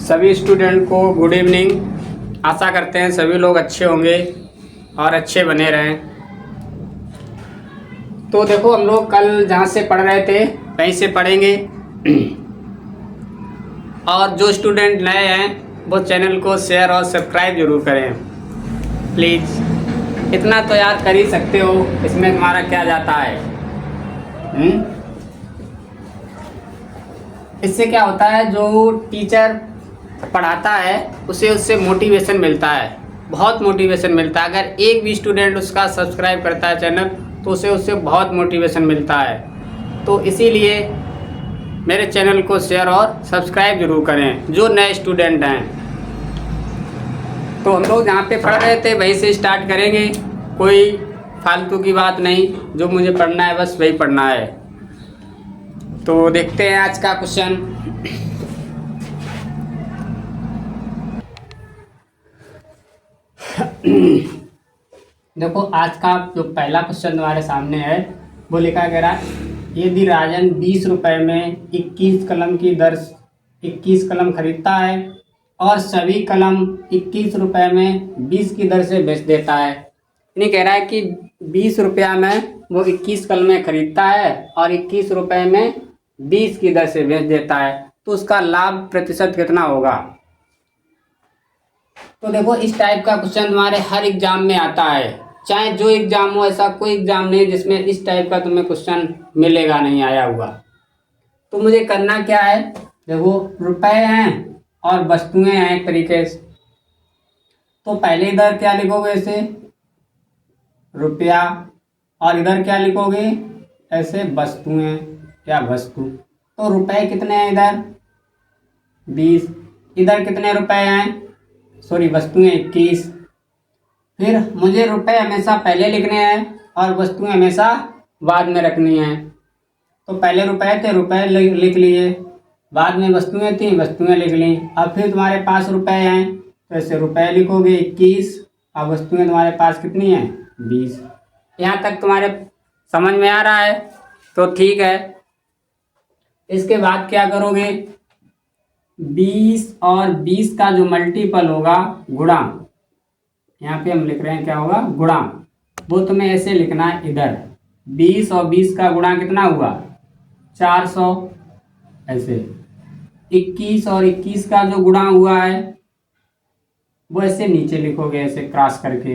सभी स्टूडेंट को good evening. आशा करते हैं सभी लोग अच्छे होंगे और अच्छे बने रहें। तो देखो, हम लोग कल जहाँ से पढ़ रहे थे वहीं से पढ़ेंगे। और जो स्टूडेंट नए हैं वो चैनल को शेयर और सब्सक्राइब जरूर करें प्लीज़। इतना तो याद कर ही सकते हो, इसमें तुम्हारा क्या जाता है। इससे क्या होता है, जो टीचर पढ़ाता है उससे मोटिवेशन मिलता है, बहुत मोटिवेशन मिलता है। अगर एक भी स्टूडेंट उसका सब्सक्राइब करता है चैनल तो उससे बहुत मोटिवेशन मिलता है। तो इसीलिए मेरे चैनल को शेयर और सब्सक्राइब जरूर करें जो नए स्टूडेंट हैं। तो हम लोग जहाँ पे पढ़ रहे थे वहीं से स्टार्ट करेंगे। कोई फालतू की बात नहीं, जो मुझे पढ़ना है बस वही पढ़ना है। तो देखते हैं आज का क्वेश्चन। देखो, आज का जो पहला क्वेश्चन तुम्हारे सामने है वो लिखा गया है, यदि राजन 20 रुपए में 21 कलम की दर 21 कलम खरीदता है और सभी कलम 21 रुपए में 20 की दर से बेच देता है। यानी कह रहा है कि 20 रुपया में वो 21 कलमें खरीदता है और 21 रुपए में 20 की दर से बेच देता है, तो उसका लाभ प्रतिशत कितना होगा। तो देखो, इस टाइप का क्वेश्चन तुम्हारे हर एग्जाम में आता है, चाहे जो एग्जाम हो। ऐसा कोई एग्जाम नहीं जिसमें इस टाइप का तुम्हें क्वेश्चन मिलेगा नहीं आया हुआ। तो मुझे करना क्या है, देखो रुपए हैं और वस्तुएं हैं एक तरीके से। तो पहले इधर क्या लिखोगे, ऐसे रुपया, और इधर क्या लिखोगे, ऐसे वस्तुएं या वस्तु। तो रुपए कितने हैं इधर 20, इधर कितने रुपए हैं, सॉरी वस्तुएं 21। फिर मुझे रुपए हमेशा पहले लिखने हैं और वस्तुएं हमेशा बाद में रखनी है। तो पहले रुपए थे, रुपए लिख लिए, बाद में वस्तुएं थी, वस्तुएं लिख ली। अब फिर तुम्हारे पास रुपए हैं तो ऐसे रुपए लिखोगे 21 और वस्तुएं तुम्हारे पास कितनी हैं 20। यहाँ तक तुम्हारे समझ में आ रहा है तो ठीक है। इसके बाद क्या करोगे, 20 और 20 का जो मल्टीपल होगा गुणा, यहाँ पे हम लिख रहे हैं क्या होगा, गुणा। वो तुम्हें ऐसे लिखना है इधर, 20 और 20 का गुणा कितना हुआ 400। ऐसे 21 और 21 का जो गुणा हुआ है वो ऐसे नीचे लिखोगे, ऐसे क्रॉस करके।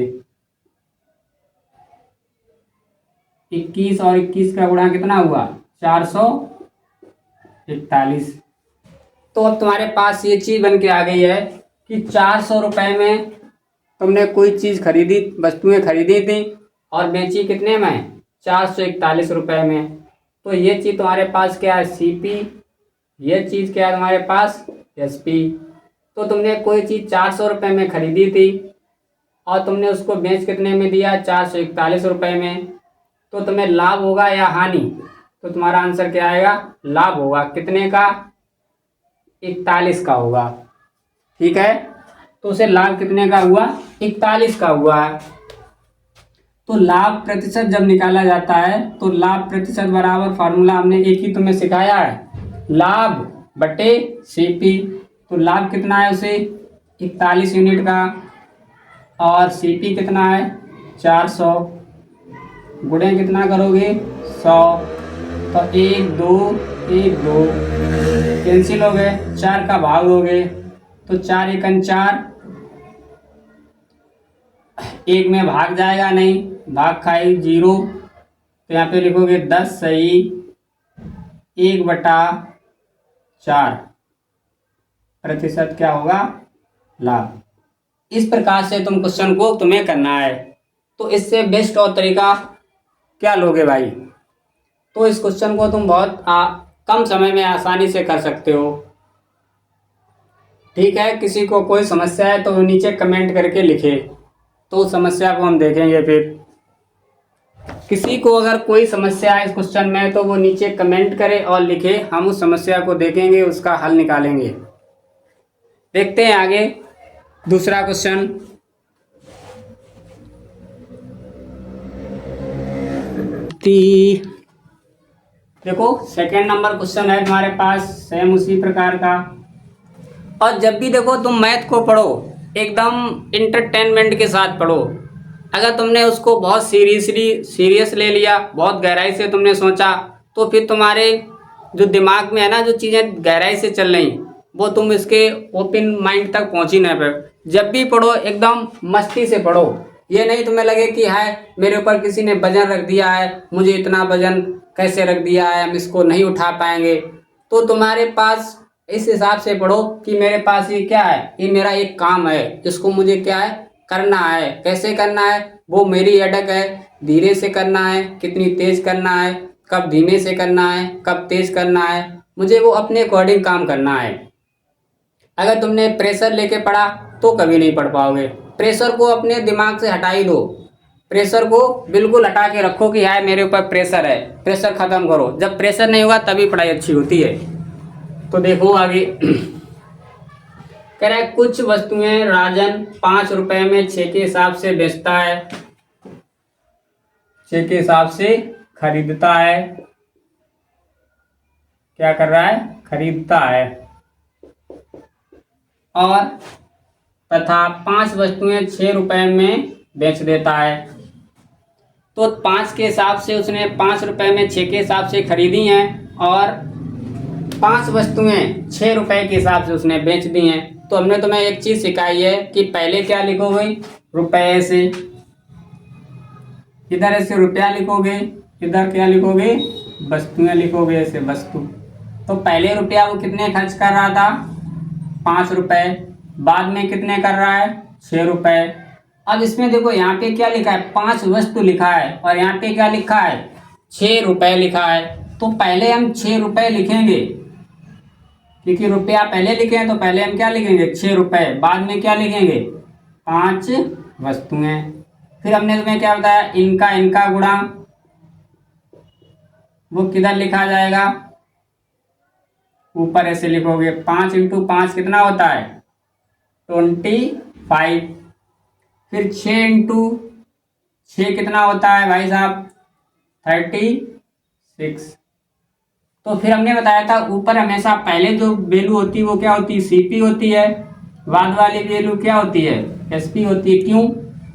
21 और 21 का गुणा कितना हुआ 441। तो अब तुम्हारे पास ये चीज़ बन के आ गई है कि 400 रुपये में तुमने कोई चीज़ खरीदी, वस्तुएं खरीदी थी और बेची कितने में 441 रुपये में। तो ये चीज़ तुम्हारे पास क्या है CP, ये चीज़ क्या है तुम्हारे पास SP। तो तुमने कोई चीज़ 400 रुपये में खरीदी थी और तुमने उसको बेच कितने में दिया 441 रुपये में। तो तुम्हें लाभ होगा या हानि, तो तुम्हारा आंसर क्या आएगा, लाभ होगा। कितने का 41 का होगा, ठीक है। तो उसे लाभ कितने का हुआ 41 का हुआ है। तो लाभ प्रतिशत जब निकाला जाता है तो लाभ प्रतिशत बराबर फार्मूला हमने एक ही तुम्हें सिखाया है, लाभ बटे CP। तो लाभ कितना है उसे 41 यूनिट का और CP कितना है 400, गुणे कितना करोगे 100। तो 1 2 1 2 कैंसिल हो गए, 4 का भाग हो गए तो 4 एकन 4, 1 में भाग जाएगा नहीं, भाग खाई 0। तो यहाँ पे लिखोगे 10 सही 1/4 प्रतिशत क्या होगा लाभ। इस प्रकार से तुम क्वेश्चन को तुम्हें करना है। तो इससे बेस्ट और तरीका क्या लोगे भाई, तो इस क्वेश्चन को तुम बहुत कम समय में आसानी से कर सकते हो, ठीक है। किसी को कोई समस्या है तो नीचे कमेंट करके लिखे, तो उस समस्या को हम देखेंगे। फिर किसी को अगर कोई समस्या है इस क्वेश्चन में तो वो नीचे कमेंट करे और लिखे, हम उस समस्या को देखेंगे, उसका हल निकालेंगे। देखते हैं आगे दूसरा क्वेश्चन। देखो, सेकेंड नंबर क्वेश्चन है तुम्हारे पास, सेम उसी प्रकार का। और जब भी देखो तुम मैथ को पढ़ो एकदम इंटरटेनमेंट के साथ पढ़ो। अगर तुमने उसको बहुत सीरियस ले लिया, बहुत गहराई से तुमने सोचा, तो फिर तुम्हारे जो दिमाग में है ना, जो चीज़ें गहराई से चल रही वो तुम इसके ओपन माइंड तक पहुंच ही नहीं पाए। जब भी पढ़ो एकदम मस्ती से पढ़ो। ये नहीं तुम्हें लगे कि हाय मेरे ऊपर किसी ने वजन रख दिया है, मुझे इतना वजन कैसे रख दिया है, हम इसको नहीं उठा पाएंगे। तो तुम्हारे पास इस हिसाब से पढ़ो कि मेरे पास ये क्या है, ये मेरा एक काम है, इसको मुझे क्या है करना है। कैसे करना है वो मेरी अटक है। धीरे से करना है, कितनी तेज करना है, कब धीमे से करना है, कब तेज करना है, मुझे वो अपने अकॉर्डिंग काम करना है। अगर तुमने प्रेशर लेके पढ़ा तो कभी नहीं पढ़ पाओगे। प्रेशर को अपने दिमाग से हटा ही दो। प्रेशर को बिल्कुल हटा के रखो कि हाय मेरे ऊपर प्रेशर है, प्रेशर खत्म करो। जब प्रेशर नहीं होगा तभी पढ़ाई अच्छी होती है। तो देखो आगे कह रहा है कुछ वस्तुएं राजन 5 रुपए में 6 के हिसाब से बेचता है, 6 के हिसाब से खरीदता है। क्या कर रहा है, खरीदता है। और तथा 5 वस्तुएं 6 रुपए में बेच देता है। तो 5 के हिसाब से उसने 5 रुपए में 6 के हिसाब से खरीदी हैं और 5 वस्तुएं 6 रुपए के हिसाब से उसने बेच दी हैं। तो हमने तुम्हें एक चीज सिखाई है कि पहले क्या लिखोगे, रुपए से, इधर ऐसे रुपया लिखोगे, इधर क्या लिखोगे, वस्तुएं लिखोगे, ऐसे वस्तु। तो पहले रुपया वो कितने खर्च कर रहा था, 5 रुपए। बाद में कितने कर रहा है, 6 रुपए। अब इसमें देखो यहाँ पे क्या लिखा है, 5 वस्तु लिखा है और यहाँ पे क्या लिखा है, 6 रुपए लिखा है। तो पहले हम 6 रुपए लिखेंगे क्योंकि रुपया पहले लिखे हैं, तो पहले हम क्या लिखेंगे, 6 रुपए। बाद में क्या लिखेंगे, 5 वस्तुएं। फिर हमने तुम्हें क्या बताया, इनका गुणा, वो किधर लिखा जाएगा, ऊपर ऐसे लिखोगे। 5 × 5 कितना होता है, 25। फिर 6 × 6 कितना होता है भाई साहब, 36। तो फिर हमने बताया था ऊपर हमेशा पहले जो वैल्यू होती है वो क्या होती है, सीपी होती है। बाद वाली वैल्यू क्या होती है, एसपी होती है। क्यों,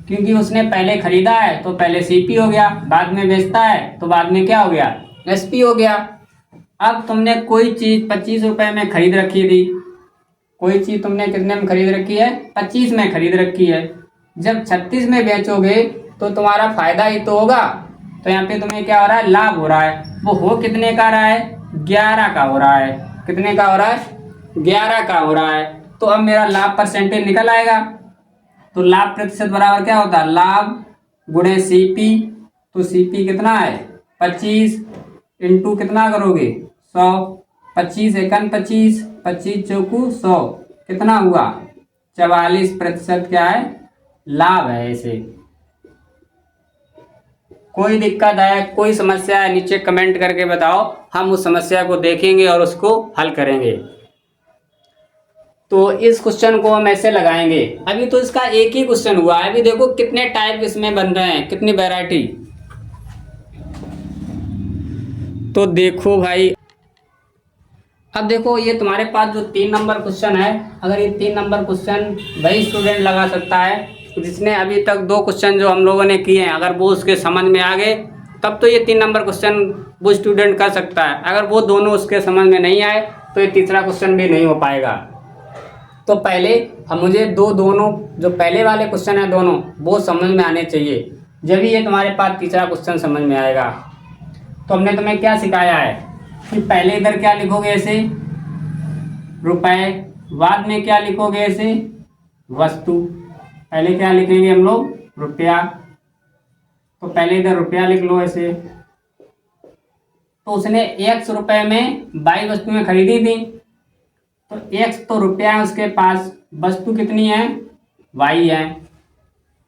क्योंकि उसने पहले खरीदा है तो पहले सीपी हो गया, बाद में बेचता है तो बाद में क्या हो गया, एसपी हो गया। अब तुमने कोई चीज 25 रुपए में खरीद रखी थी, कोई चीज तुमने कितने में खरीद रखी है, 25 में खरीद रखी है। जब 36 में बेचोगे तो तुम्हारा फायदा ही तो होगा। तो यहाँ पे तुम्हें क्या हो रहा है, लाभ हो रहा है। वो हो कितने का रहा है, 11 का हो रहा है। कितने का हो रहा है, 11 का हो रहा है। तो अब मेरा लाभ परसेंटेज निकल आएगा। तो लाभ प्रतिशत बराबर क्या होता है, लाभ गुणे सीपी। तो सीपी कितना है, 25 इंटू कितना करोगे, 100। 25 एकन 25, 25 चौकू 100, कितना हुआ, 44% क्या है, लाभ है। ऐसे कोई दिक्कत है, कोई समस्या है, नीचे कमेंट करके बताओ, हम उस समस्या को देखेंगे और उसको हल करेंगे। तो इस क्वेश्चन को हम ऐसे लगाएंगे। अभी तो इसका एक ही क्वेश्चन हुआ है, अभी देखो कितने टाइप इसमें बन रहे हैं, कितनी वैरायटी। तो देखो भाई, अब देखो ये तुम्हारे पास जो 3 नंबर क्वेश्चन है, अगर ये 3 नंबर क्वेश्चन वही स्टूडेंट लगा सकता है जिसने अभी तक 2 क्वेश्चन जो हम लोगों ने किए हैं, अगर वो उसके समझ में आ गए तब तो ये 3 नंबर क्वेश्चन वो स्टूडेंट कर सकता है। अगर वो दोनों उसके समझ में नहीं आए तो ये तीसरा क्वेश्चन भी नहीं हो पाएगा। तो पहले हम मुझे दोनों जो पहले वाले क्वेश्चन है दोनों वो समझ में आने चाहिए, जब ये तुम्हारे पास तीसरा क्वेश्चन समझ में आएगा। तो हमने तुम्हें क्या सिखाया है कि पहले इधर क्या लिखोगे, ऐसे रुपए। बाद में क्या लिखोगे, ऐसे वस्तु। पहले क्या लिखेंगे हम लोग, रुपया। तो पहले इधर रुपया लिख लो ऐसे। तो उसने X रुपए में 22 वस्तुएं खरीदी थी। तो X तो रुपया है उसके पास, वस्तु कितनी है, Y है।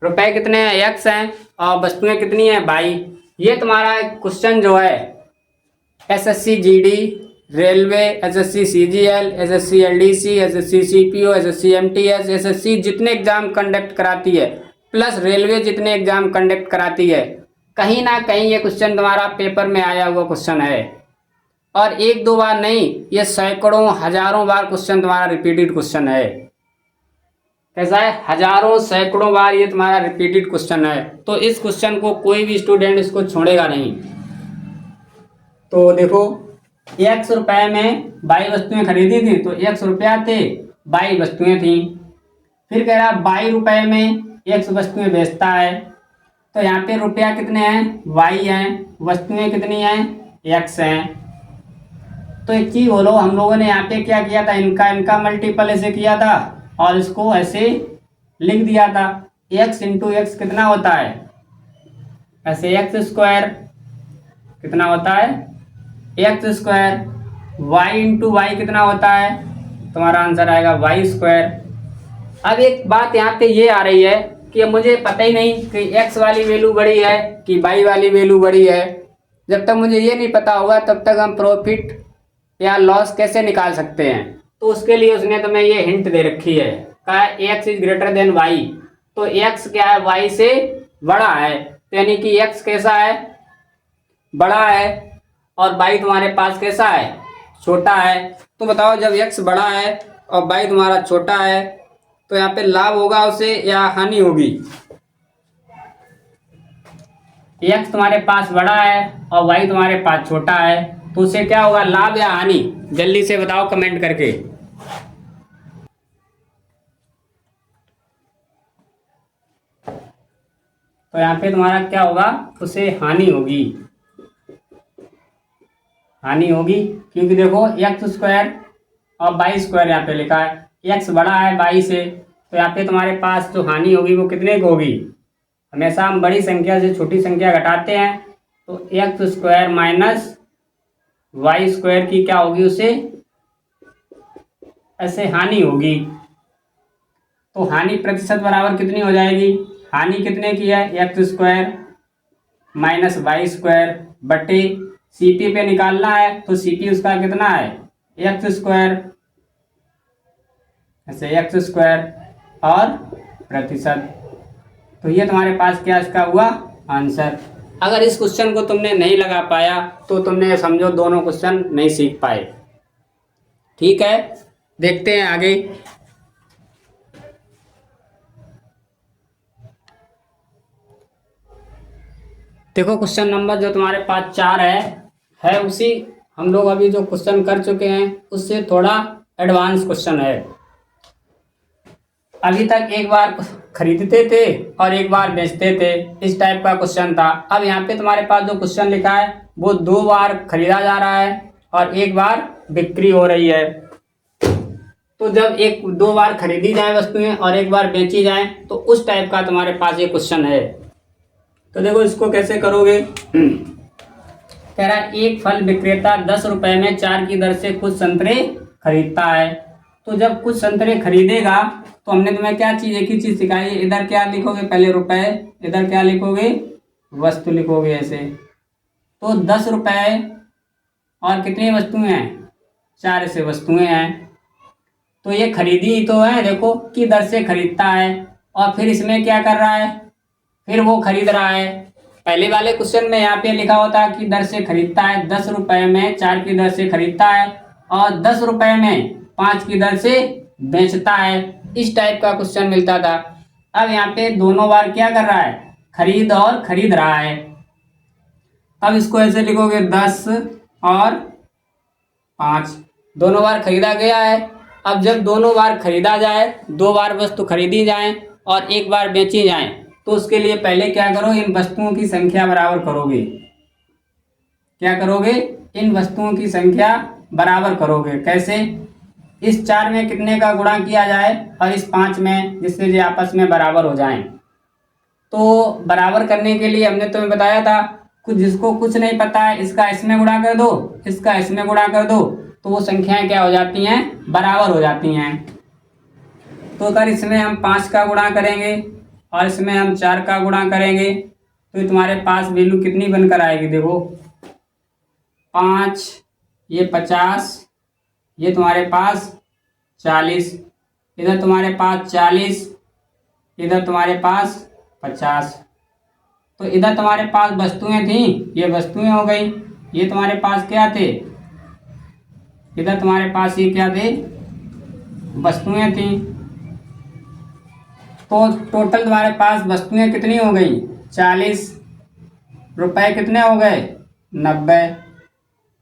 रुपए कितने हैं, X हैं, और वस्तुएं कितनी है, 22। ये तुम्हारा क्वेश्चन जो है SSC GD, railway, SSC CGL, SSC LDC, SSC CPO, SSC MTS, SSC जितने एग्जाम कंडक्ट कराती है, प्लस रेलवे जितने एग्जाम कंडक्ट कराती है, कहीं ना कहीं ये क्वेश्चन तुम्हारा पेपर में आया हुआ क्वेश्चन है। और एक दो बार नहीं, ये सैकड़ों हजारों बार क्वेश्चन तुम्हारा रिपीटेड क्वेश्चन है। कैसा है? हजारों सैकड़ों बार ये तुम्हारा रिपीटेड क्वेश्चन है। तो इस क्वेश्चन को कोई भी स्टूडेंट इसको छोड़ेगा नहीं। तो देखो, x रुपए में 22 वस्तुएं खरीदी थी, तो x रुपया थे, 22 वस्तुएं थी। फिर कह रहा 22 रुपए में x वस्तुएं बेचता है, तो यहाँ पे रुपया कितने हैं? y हैं, वस्तुएं कितनी हैं? x हैं। तो एक चीज बोलो, हम लोगों ने यहाँ पे क्या किया था? इनका मल्टीपल ऐसे किया था और इसको ऐसे लिख दिया था। x इंटू एक्स कितना होता है? ऐसे एक्स स्क्वायर कितना होता है? X square. y into Y कितना होता है? तुम्हारा आंसर आएगा वाई स्क्वायर। अब एक बात यहाँ पे ये आ रही है कि मुझे पता ही नहीं कि x वाली वैल्यू बड़ी है कि y वाली वैल्यू बड़ी है। जब तक मुझे ये नहीं पता होगा तब तक हम प्रॉफिट या लॉस कैसे निकाल सकते हैं? तो उसके लिए उसने तुम्हें ये हिंट दे रखी है, कहा x is greater than y। तो x क्या है? y से बड़ा है, तो यानी कि x कैसा है? बड़ा है, और y तुम्हारे पास कैसा है? छोटा है। तो बताओ, जब x बड़ा है और y तुम्हारा छोटा है, तो यहाँ पे लाभ होगा उसे या हानि होगी? x तुम्हारे पास बड़ा है और y तुम्हारे पास छोटा है, तो उसे क्या होगा? लाभ या हानि? जल्दी से बताओ कमेंट करके। तो यहाँ पे तुम्हारा क्या होगा? उसे हानि होगी। हानि होगी, क्योंकि देखो एक्स स्क्वायर और वाई स्क्वायर यहाँ पे लिखा है, एक्स बड़ा है वाई से, तो यहाँ पे तुम्हारे पास जो हानि होगी वो कितने की होगी? हमेशा हम बड़ी संख्या से छोटी संख्या घटाते हैं, तो X square minus Y square की क्या होगी? उसे ऐसे हानि होगी। तो हानि प्रतिशत बराबर कितनी हो जाएगी? हानि कितने की है? X square minus Y square बटे सीपी पे निकालना है, तो सीपी उसका कितना है? एक्स स्क्वायर, ऐसे एक्स स्क्वायर और प्रतिशत। तो ये तुम्हारे पास क्या इसका हुआ? आंसर। अगर इस क्वेश्चन को तुमने नहीं लगा पाया तो तुमने समझो दोनों क्वेश्चन नहीं सीख पाए। ठीक है, देखते हैं आगे। देखो, क्वेश्चन नंबर जो तुम्हारे पास 4 है उसी हम लोग अभी जो क्वेश्चन कर चुके हैं उससे थोड़ा एडवांस क्वेश्चन है। अभी तक एक बार खरीदते थे और एक बार बेचते थे, इस टाइप का क्वेश्चन था। अब यहाँ पे तुम्हारे पास जो क्वेश्चन लिखा है वो 2 बार खरीदा जा रहा है और 1 बार बिक्री हो रही है। तो जब 2 बार खरीदी जाए वस्तुएं और 1 बार बेची जाए, तो उस टाइप का तुम्हारे पास ये क्वेश्चन है। तो देखो इसको कैसे करोगे। कह रहा है एक फल विक्रेता 10 रुपए में 4 की दर से कुछ संतरे खरीदता है। तो जब कुछ संतरे खरीदेगा, तो हमने तुम्हें क्या चीज, एक ही चीज सिखाई है। इधर क्या लिखोगे? पहले रुपए, इधर क्या लिखोगे? वस्तु लिखोगे ऐसे। तो 10 रुपए और कितनी वस्तुएं हैं? 4 ऐसे वस्तुएं हैं। तो ये खरीदी ही तो है, देखो कि दर से खरीदता है, और फिर इसमें क्या कर रहा है? फिर वो खरीद रहा है। पहले वाले क्वेश्चन में यहाँ पे लिखा होता कि दर से खरीदता है, 10 रुपए में 4 की दर से खरीदता है और 10 रुपए में 5 की दर से बेचता है। इस टाइप का क्वेश्चन मिलता था। अब यहाँ पे दोनों बार क्या कर रहा है? खरीद और खरीद रहा है। अब इसको ऐसे लिखोगे 10 और 5, दोनों बार खरीदा गया है। अब जब दोनों बार खरीदा जाए, 2 बार वस्तु खरीदी जाए और 1 बार बेची जाए, तो उसके लिए पहले क्या करो? इन वस्तुओं की संख्या बराबर करोगे। क्या करोगे? इन वस्तुओं की संख्या बराबर करोगे। कैसे? इस 4 में कितने का गुणा किया जाए और इस 5 में, जिससे ये आपस में बराबर हो जाएं। तो बराबर करने के लिए हमने तुम्हें बताया था, कुछ जिसको कुछ नहीं पता है, इसका इसमें गुणा कर दो, इसका इसमें गुणा कर दो, तो वो संख्याएं क्या हो जाती हैं? बराबर हो जाती हैं। तो अगर इसमें हम 5 का गुणा करेंगे और इसमें हम 4 का गुणा करेंगे, तो तुम्हारे पास वैल्यू कितनी बनकर आएगी? देखो 5, ये 50, ये तुम्हारे पास 40, इधर तुम्हारे पास 40, इधर तुम्हारे पास 50। तो इधर तुम्हारे पास वस्तुएं थी, ये वस्तुएं हो गई। ये तुम्हारे पास क्या थे? इधर तुम्हारे पास ये क्या थे, वस्तुएं थी। तो टोटल तुम्हारे पास वस्तुएं कितनी हो गई, 40, रुपए कितने हो गए, 90।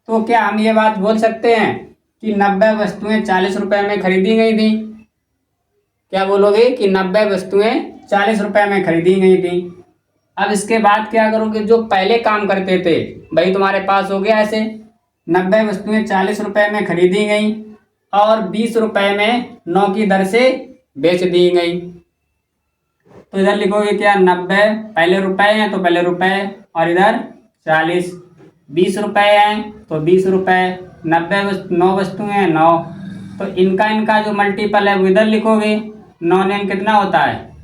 तो क्या हम ये बात बोल सकते हैं कि 90 वस्तुएं 40 रुपए में खरीदी गई थी? क्या बोलोगे कि 90 वस्तुएं 40 रुपए में खरीदी गई थी। अब इसके बाद क्या करोगे, जो पहले काम करते थे, भाई तुम्हारे पास हो गया ऐसे 90 वस्तुएं 40 रुपए में खरीदी गई और 20 रुपए में 9 की दर से बेच दी गई। तो इधर लिखोगे क्या, 90 पहले रुपए हैं तो पहले रुपए, और इधर 40, 20 रुपए हैं तो 20 रुपए, 90 9 वस्तुएं हैं 9, तो इनका जो मल्टीपल है वो इधर लिखोगे। 9 ने कितना होता है,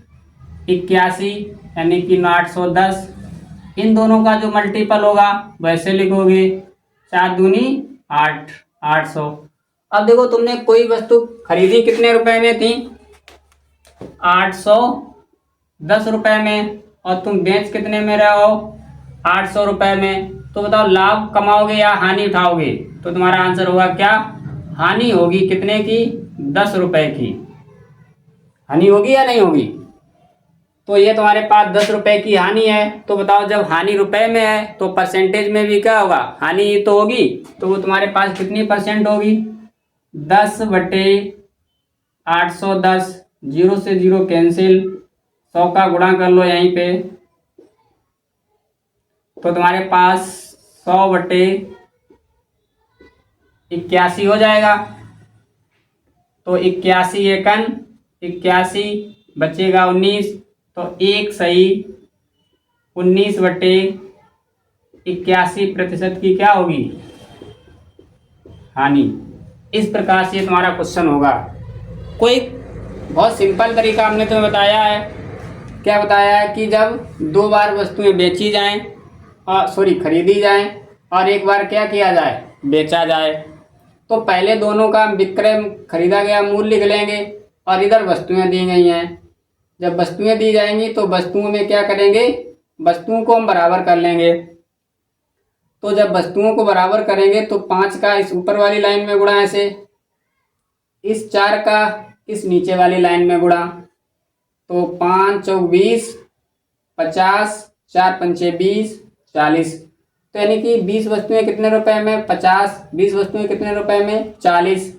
81, यानी कि 810। इन दोनों का जो मल्टीपल होगा वैसे लिखोगे, 4 दूनी 8, 800। अब देखो तुमने कोई वस्तु खरीदी कितने रुपए में थी, 810 रुपए में, और तुम बेच कितने में रहे हो, 800 रुपए में। तो बताओ लाभ कमाओगे या हानि उठाओगे? तो तुम्हारा आंसर होगा क्या, हानि होगी। कितने की, 10 रुपए की हानि होगी या नहीं होगी? तो ये तुम्हारे पास 10 रुपए की हानि है। तो बताओ जब हानि रुपए में है तो परसेंटेज में भी क्या होगा, हानि ही तो होगी। तो वो तुम्हारे पास कितनी परसेंट होगी, 10/810। 0 से 0 कैंसिल, 100 का गुणा कर लो यहीं पे, तो तुम्हारे पास 100/81 हो जाएगा। तो 81 एकन 81, बचेगा 19, तो एक सही 19/81% की क्या होगी, हानि। इस प्रकार से तुम्हारा क्वेश्चन होगा। कोई बहुत सिंपल तरीका हमने तुम्हें बताया है। क्या बताया है कि जब 2 बार वस्तुएं बेची जाएं, खरीदी जाएं, और एक बार क्या किया जाए, बेचा जाए, तो पहले दोनों का विक्रय खरीदा गया मूल्य लिख लेंगे, और इधर वस्तुएं दी गई हैं। जब वस्तुएं दी जाएंगी तो वस्तुओं में क्या करेंगे, वस्तुओं को हम बराबर कर लेंगे। तो जब वस्तुओं को बराबर करेंगे तो 5 का इस ऊपर वाली लाइन में गुणा, ऐसे इस 4 का इस नीचे वाली लाइन में गुणा, तो 5 चौक 20, 50, 4 पंचे 20, 40। तो यानी कि 20 वस्तुएं कितने रुपए में, 50, 20 वस्तुएं कितने रुपए में, 40।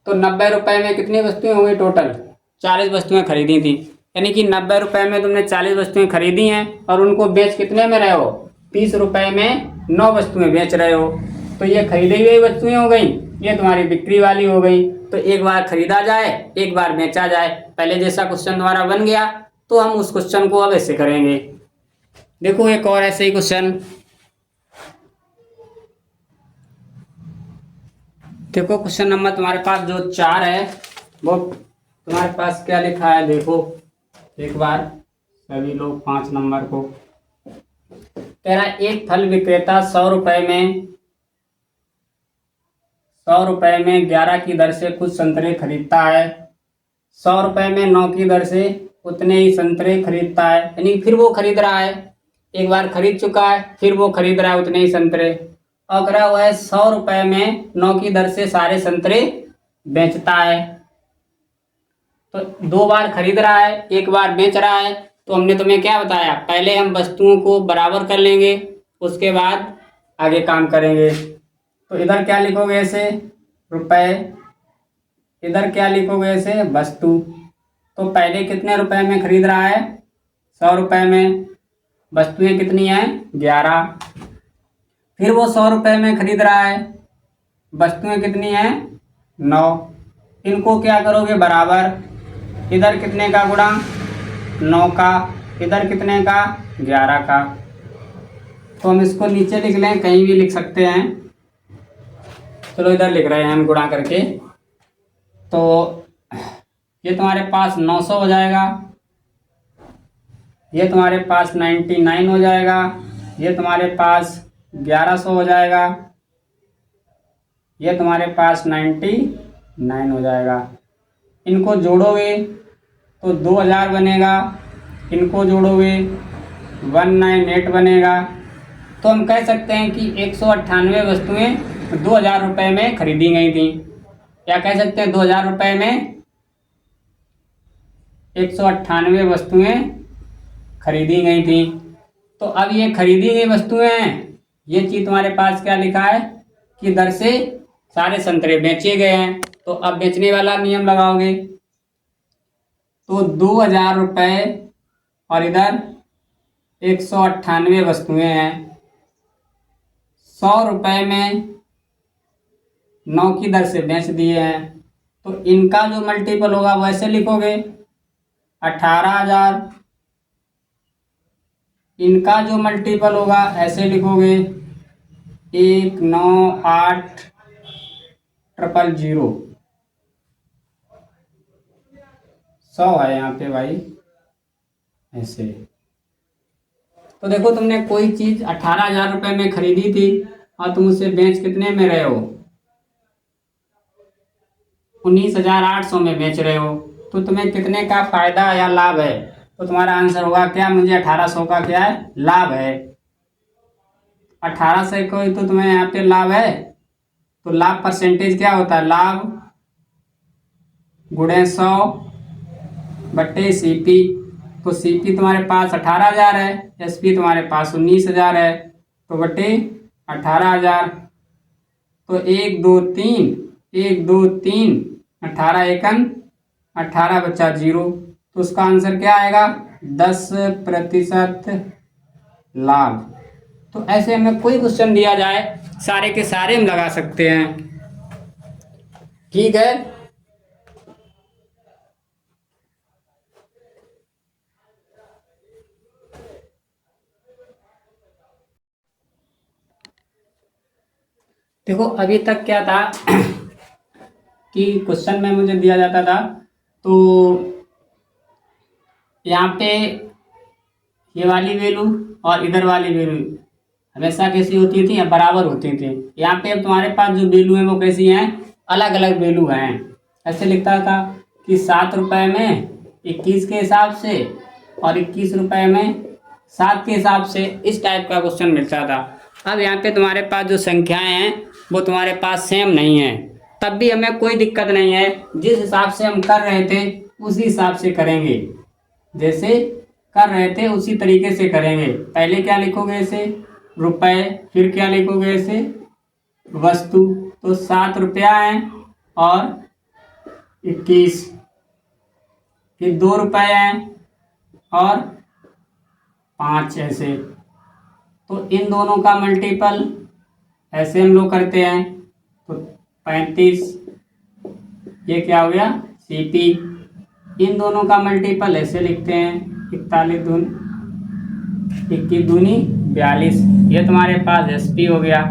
तो 90 रुपए में कितनी वस्तुएं हुई टोटल, 40 वस्तुएं खरीदी थी। यानी कि 90 रुपए में तुमने 40 वस्तुएं खरीदी हैं और उनको बेच कितने में रहे हो, 20 रुपए में 9 वस्तुएं बेच रहे हो। तो ये खरीदी हुई वस्तुएं हो गई, ये तुम्हारी बिक्री वाली हो गई। तो एक बार खरीदा जाए, एक बार बेचा जाए। पहले जैसा क्वेश्चन तुम्हारा बन गया, तो हम उस क्वेश्चन को अब ऐसे करेंगे। देखो एक और ऐसे ही क्वेश्चन, देखो क्वेश्चन नंबर तुम्हारे पास जो 4 है, वो तुम्हारे पास क्या लिखा है, देखो एक बार सभी लोग 5 नंबर को। तेरा एक फल विक्रेता 100 रुपए में 11 की दर से कुछ संतरे खरीदता है। 100 रुपए में 9 की दर से उतने ही संतरे खरीदता है, यानी फिर वो खरीद रहा है, एक बार खरीद चुका है, फिर वो खरीद रहा है उतने ही संतरे। अगर वो है 100 रुपए में 9 की दर से सारे संतरे बेचता है, तो 2 बार खरीद रहा है, एक बार बेच रहा है। तो हमने तुम्हें क्या बताया, पहले हम वस्तुओं को बराबर कर लेंगे, उसके बाद आगे काम करेंगे। तो इधर क्या लिखोगे ऐसे, रुपए, इधर क्या लिखोगे ऐसे, वस्तु। तो पहले कितने रुपए में खरीद रहा है, 100 रुपए में, वस्तुएं कितनी हैं, 11। फिर वो 100 रुपए में खरीद रहा है, वस्तुएं कितनी हैं, 9। इनको क्या करोगे, बराबर। इधर कितने का गुणा, 9 का, इधर कितने का, 11 का। तो हम इसको नीचे लिख लें, कहीं भी लिख सकते हैं, चलो इधर लिख रहे हैं हम गुणा करके। तो ये तुम्हारे पास 900 हो जाएगा, ये तुम्हारे पास 99 हो जाएगा, ये तुम्हारे पास 1100 हो जाएगा, ये तुम्हारे पास 99 हो जाएगा। इनको जोड़ोगे तो 2000 बनेगा, इनको जोड़ोगे 198 बनेगा। तो हम कह सकते हैं कि 198 वस्तुएं ₹2000 में खरीदी गई थी, या कह सकते हैं ₹2000 में 198 वस्तुएं खरीदी गई थी। तो अब ये खरीदी गई वस्तुएं हैं, ये चीज तुम्हारे पास क्या लिखा है कि दर से सारे संतरे बेचे गए हैं। तो अब बेचने वाला नियम लगाओगे, तो ₹2000 और इधर 198 वस्तुएं हैं, ₹100 में 9 की दर से बेच दिए हैं। तो इनका जो मल्टीपल होगा वैसे लिखोगे 18,000, इनका जो मल्टीपल होगा ऐसे लिखोगे 19,8,000। 100 है यहाँ पे भाई, ऐसे। तो देखो तुमने कोई चीज 18,000 में खरीदी थी और तुम उसे बेच कितने में रहे हो, 19,800 में बेच रहे हो। तो तुम्हें कितने का फायदा या लाभ है, तो तुम्हारा आंसर होगा क्या, मुझे 1800 का क्या है, लाभ है। 1800 को तो तुम्हें यहाँ पे लाभ है, तो लाभ परसेंटेज क्या होता है, लाभ गुणे 100 बट्टे सीपी। तो सीपी तुम्हारे पास 18,000 है, एसपी तुम्हारे पास 19,000 है, तो बट्टे 18,000। तो 1 2 3 1 2 3 18 एकन 18 बचा 0, तो उसका आंसर क्या आएगा, 10% लाभ। तो ऐसे हमें कोई क्वेश्चन दिया जाए सारे के सारे हम लगा सकते हैं, ठीक है। देखो अभी तक क्या था कि क्वेश्चन में मुझे दिया जाता था, तो यहाँ पे ये वाली वैल्यू और इधर वाली वैल्यू हमेशा कैसी होती थी, बराबर होती थी। यहाँ पे अब तुम्हारे पास जो वैल्यू है वो कैसी हैं, अलग अलग वैल्यू हैं। ऐसे लिखता था कि ₹7 में 21 के हिसाब से और ₹21 में 7 के हिसाब से, इस टाइप का क्वेश्चन मिलता था। अब यहाँ पे तुम्हारे पास जो संख्याएं हैं वो तुम्हारे पास सेम नहीं है, तब भी हमें कोई दिक्कत नहीं है, जिस हिसाब से हम कर रहे थे उसी हिसाब से करेंगे, जैसे कर रहे थे उसी तरीके से करेंगे। पहले क्या लिखोगे ऐसे, रुपए, फिर क्या लिखोगे ऐसे, वस्तु। तो ₹7 है और 21, फिर ₹2 है और 5, ऐसे। तो इन दोनों का मल्टीपल ऐसे हम लोग करते हैं, तो 35, ये क्या हो गया, सीपी। इन दोनों का मल्टीपल ऐसे लिखते हैं, 41 दूनी 21 दूनी 42, ये तुम्हारे पास एसपी हो गया।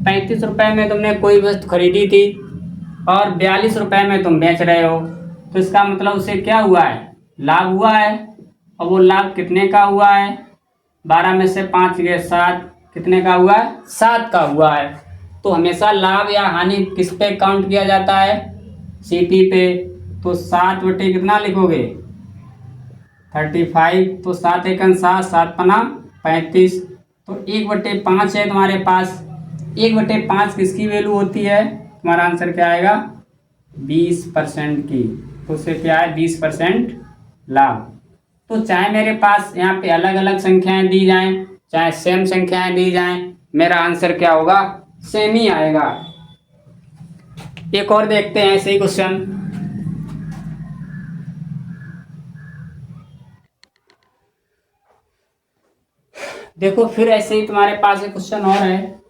₹35 में तुमने कोई वस्तु खरीदी थी और ₹42 में तुम बेच रहे हो, तो इसका मतलब उससे क्या हुआ है, लाभ हुआ है। और वो लाभ कितने का हुआ है, 12 में से 5 गए 7, कितने का हुआ है, 7 का हुआ है। तो हमेशा लाभ या हानि किस पे काउंट किया जाता है, सीपी पे। तो 7 बटे कितना लिखोगे, 35, तो 7 एकन 7, 7 पना 35, तो 1/5 है तुम्हारे पास। 1/5 किसकी वैल्यू होती है, तुम्हारा आंसर क्या आएगा, 20% की। तो उससे क्या है, 20% लाभ। तो चाहे मेरे पास यहाँ पे अलग अलग संख्याएं दी जाएं, चाहे सेम संख्याएं दी जाएं, मेरा आंसर क्या होगा, सेम ही आएगा। एक और देखते हैं ऐसे ही क्वेश्चन। देखो फिर ऐसे ही तुम्हारे पास एक क्वेश्चन और है,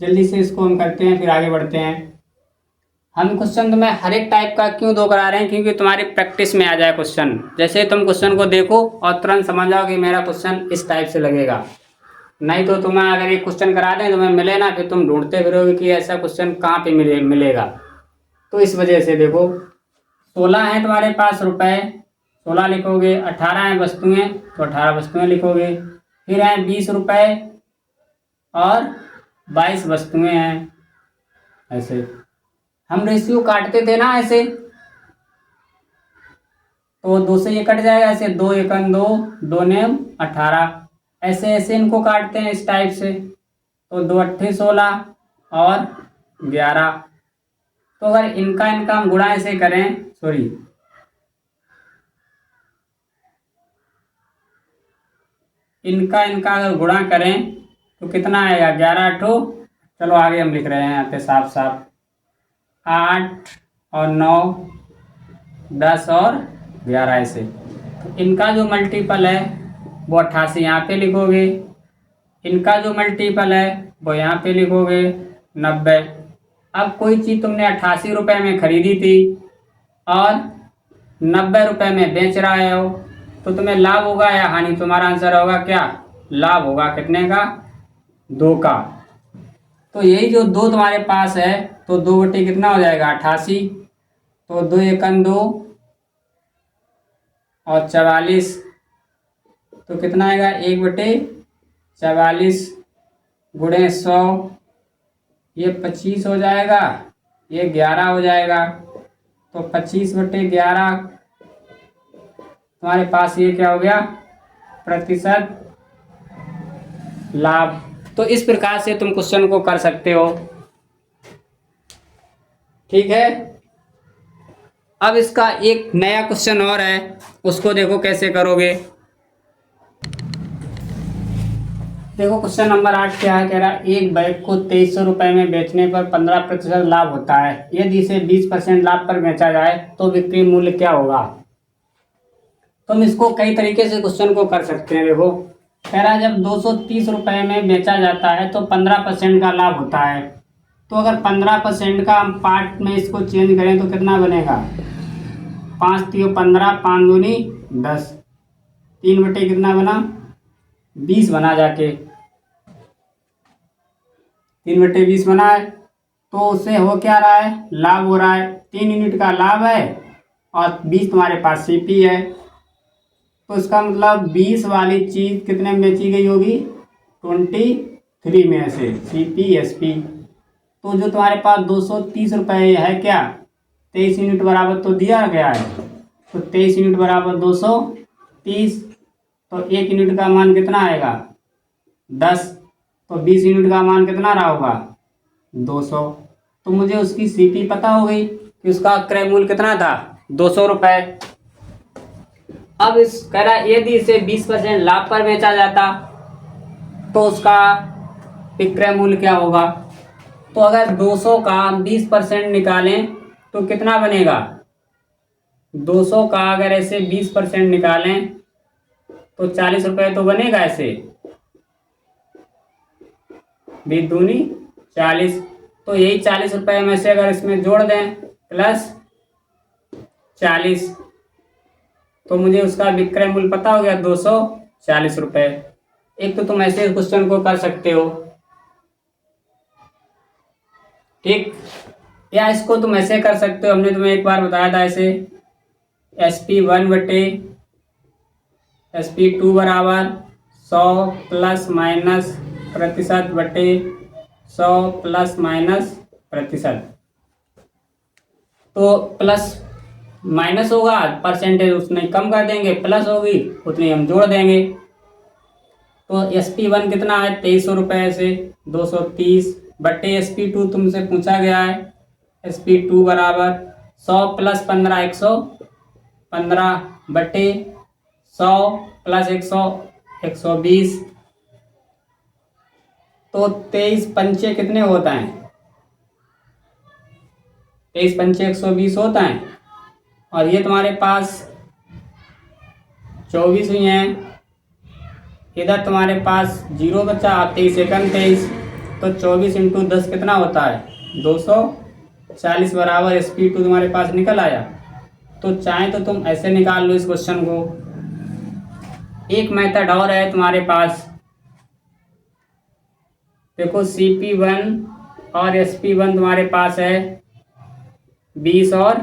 जल्दी से इसको हम करते हैं फिर आगे बढ़ते हैं। हम क्वेश्चन तुम्हें हर एक टाइप का क्यों दो करा रहे हैं, क्योंकि तुम्हारी प्रैक्टिस में आ जाए क्वेश्चन। जैसे तुम क्वेश्चन को देखो और तुरंत समझ जाओ कि मेरा क्वेश्चन इस टाइप से लगेगा। नहीं तो तुम्हें अगर एक क्वेश्चन करा दें तुम्हें मिले ना, फिर तुम ढूंढते फिरोगे कि ऐसा क्वेश्चन कहाँ पे मिलेगा। तो इस वजह से देखो 16 है तुम्हारे पास रुपए, 16 लिखोगे। 18 है वस्तुएं, तो 18 वस्तुएं लिखोगे। फिर है ₹20 और 22 वस्तुएं हैं, ऐसे। हम रेशियो काटते थे ना ऐसे, तो 2 से ये कट जाएगा, ऐसे 2 एकन 2, 2 नेम 18, ऐसे ऐसे इनको काटते हैं इस टाइप से। तो 2 अट्ठे 16 और 11। तो अगर इनका हम गुणा ऐसे करें, सॉरी, इनका अगर गुणा करें तो कितना आएगा? 11 8। चलो आगे हम लिख रहे हैं यहाँ पे साफ साफ, 8 और 9 10 और 11 ऐसे। तो इनका जो मल्टीपल है वो 88 यहाँ पे लिखोगे, इनका जो मल्टीपल है वो यहाँ पे लिखोगे 90। अब कोई चीज़ तुमने 88 रुपये में खरीदी थी और 90 रुपये में बेच रहे हो, तो तुम्हें लाभ होगा या हानि? तुम्हारा आंसर होगा क्या? लाभ होगा। कितने का? 2 का। तो यही जो 2 तुम्हारे पास है, तो 2 बटे कितना हो जाएगा? 88। तो 2 एकम 2 और 44, तो कितना आएगा? 1 बटे 44 गुणे 100, ये 25 हो जाएगा, ये 11 हो जाएगा। तो 25 बटे 11 तुम्हारे पास ये क्या हो गया? प्रतिशत लाभ। तो इस प्रकार से तुम क्वेश्चन को कर सकते हो। ठीक है। अब इसका एक नया क्वेश्चन और है, उसको देखो कैसे करोगे। देखो क्वेश्चन नंबर 8 क्या है, कह रहा है एक बैग को 2300 रुपये में बेचने पर 15% लाभ होता है। यदि इसे 20% लाभ पर बेचा जाए तो बिक्री मूल्य क्या होगा? तुम इसको कई तरीके से क्वेश्चन को कर सकते हैं। देखो कह रहा है जब 230 रुपये में बेचा जाता है तो 15% का लाभ होता है। तो अगर 15% का हम पार्ट में इसको चेंज करें तो कितना बनेगा? 5 3 15, 5 दूनी 10, 3 बटे कितना बना? 20 बना जाके, 3 बटे 20 बना है। तो उससे हो क्या रहा है? लाभ हो रहा है। 3 यूनिट का लाभ है और 20 तुम्हारे पास सीपी है। तो इसका मतलब 20 वाली चीज़ कितने में बेची गई होगी? 23 में से सीपी एसपी। तो जो तुम्हारे पास 230 रुपये है क्या? 23 यूनिट बराबर तो दिया गया है, तो 23 यूनिट बराबर 230। तो 1 यूनिट का मान कितना आएगा? 10। तो 20 यूनिट का मान कितना रहा होगा? 200। तो मुझे उसकी सीपी पता हो गई कि उसका क्रय मूल्य कितना था? 200 रुपये। अब इस कह रहा है यदि इसे 20% लाभ पर बेचा जाता तो उसका विक्रय मूल्य क्या होगा? तो अगर 200 का 20% निकालें तो कितना बनेगा? 200 का अगर ऐसे 20% निकालें तो 40 रुपये तो बनेगा ऐसे, 20 दूनी 40। तो यही 40 रुपये में से अगर इसमें जोड़ दें प्लस 40, तो मुझे उसका विक्रय मूल्य पता हो गया 240 रुपये। एक तो तुम ऐसे क्वेश्चन को कर सकते हो, ठीक, या इसको तुम ऐसे कर सकते हो, हमने तुम्हें एक बार बताया था ऐसे, SP1 बटे SP2 बराबर 100 प्लस माइनस प्रतिशत बटे 100 प्लस माइनस प्रतिशत। तो प्लस माइनस होगा, परसेंटेज उसमें कम कर देंगे, प्लस होगी उतनी हम जोड़ देंगे। तो SP1 कितना है? 2300 रुपये से 230 बटे SP2 तुमसे पूछा गया है, SP2 बराबर 100 प्लस 15 115 बटे 100 प्लस 100 120। तो 23 पंचे कितने होता है? 23 पंचे 120 होता है। और ये तुम्हारे पास 24 हुई हैं, इधर तुम्हारे पास 0 बचा, 23 एकम 23। तो 24 इंटू 10 कितना होता है? 240 बराबर SP2 तुम्हारे पास निकल आया। तो चाहे तो तुम ऐसे निकाल लो इस क्वेश्चन को। एक मेथड और है तुम्हारे पास, देखो CP1 और SP1 तुम्हारे पास है 20 और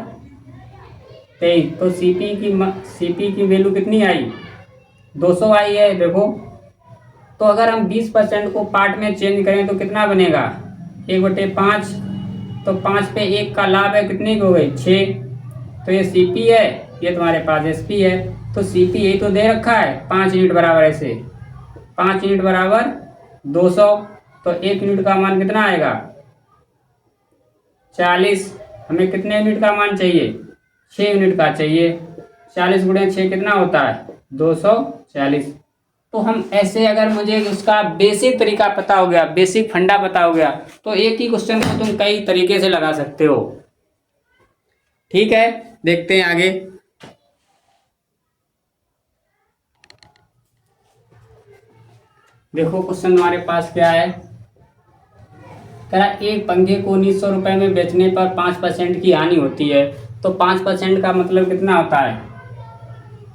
23। तो CP की वैल्यू कितनी आई? 200 आई है। देखो तो अगर हम 20% को पार्ट में चेंज करें तो कितना बनेगा? 1/5। तो 5 पे 1 का लाभ है, कितनी हो गई? 6। तो ये CP है, ये तुम्हारे पास SP है। तो CP यही तो दे रखा है 5 यूनिट बराबर ऐसे, 5 यूनिट बराबर 200। तो 1 यूनिट का मान कितना आएगा? 40, हमें कितने यूनिट का मान चाहिए? 6 यूनिट का चाहिए। 40 गुणे 6 कितना होता है? 240। तो हम ऐसे, अगर मुझे उसका बेसिक तरीका पता हो गया, बेसिक फंडा पता हो गया, तो एक ही क्वेश्चन को तुम कई तरीके से लगा सकते हो। ठीक है, देखते हैं आगे। देखो क्वेश्चन हमारे पास क्या है। कह रहा एक पंखे को 1900 रुपए में बेचने पर 5% की हानि होती है। तो 5% का मतलब कितना होता है?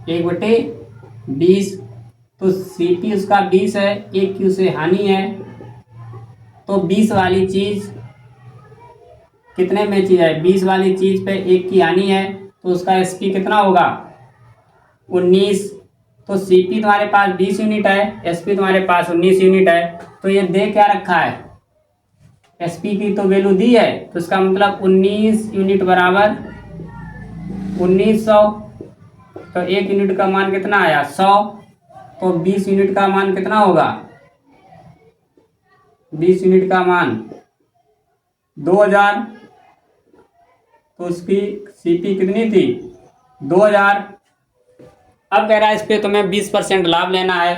1/20। तो सीपी उसका 20 है, 1 क्यू से हानि है, तो 20 वाली चीज कितने में चीज है? 20 वाली चीज पे 1 की हानि है, तो उसका एसपी कितना होगा? 19। तो सीपी तुम्हारे पास 20 यूनिट है, एसपी तुम्हारे पास 19 यूनिट है। तो ये दे क्या रखा है? एसपी की तो वैल्यू दी है, तो इसका मतलब 19 यूनिट बराबर 1900। तो 1 यूनिट का मान कितना आया? 100। तो 20 यूनिट का मान कितना होगा? 20 यूनिट का मान 2000। तो उसकी सीपी कितनी थी? 2000। अब कह रहा है इस पे तुम्हें 20% लाभ लेना है,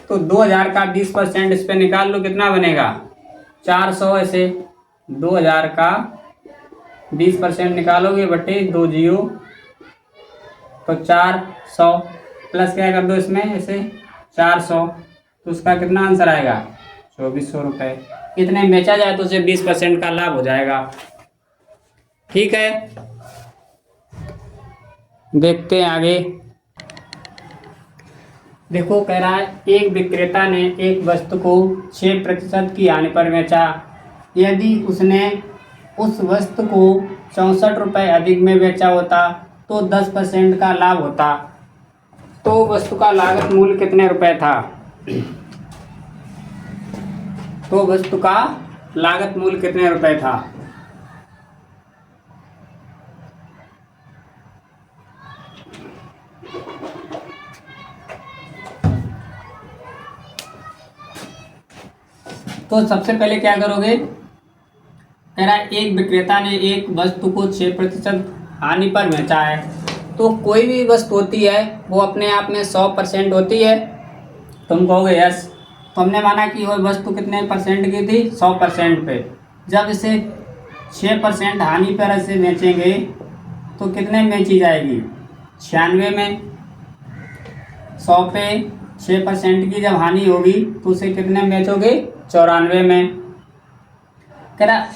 तो 2000 का 20% इस पे निकाल लो, कितना बनेगा? 400। ऐसे 2000 का 20% निकालोगे बटे 2 जीरो, तो 400 प्लस क्या कर दो इसमें ऐसे 400, तो उसका कितना आंसर आएगा? 2400 रुपये। इतने बेचा जाए तो उसे 20% का लाभ हो जाएगा। ठीक है, देखते हैं आगे। देखो कह रहा है एक विक्रेता ने एक वस्तु को 6% की हानि पर बेचा। यदि उसने उस वस्तु को 64 रुपये अधिक में बेचा होता तो 10% का लाभ होता। तो वस्तु का लागत मूल्य कितने रुपए था? तो वस्तु का लागत मूल्य कितने रुपए था? तो सबसे पहले क्या करोगे? कह रहा है एक विक्रेता ने एक वस्तु को 6% हानि पर बेचा है। तो कोई भी वस्तु होती है वो अपने आप में 100% होती है। तुम कहोगे यस। तो हमने माना कि वो वस्तु कितने परसेंट की थी? 100% पे। जब इसे 6% हानि पर ऐसे बेचेंगे तो कितने में बेची जाएगी? 96 में। 100 पे 6% की जब हानि होगी तो उसे कितने में बेचोगे? 94 में। कह रहा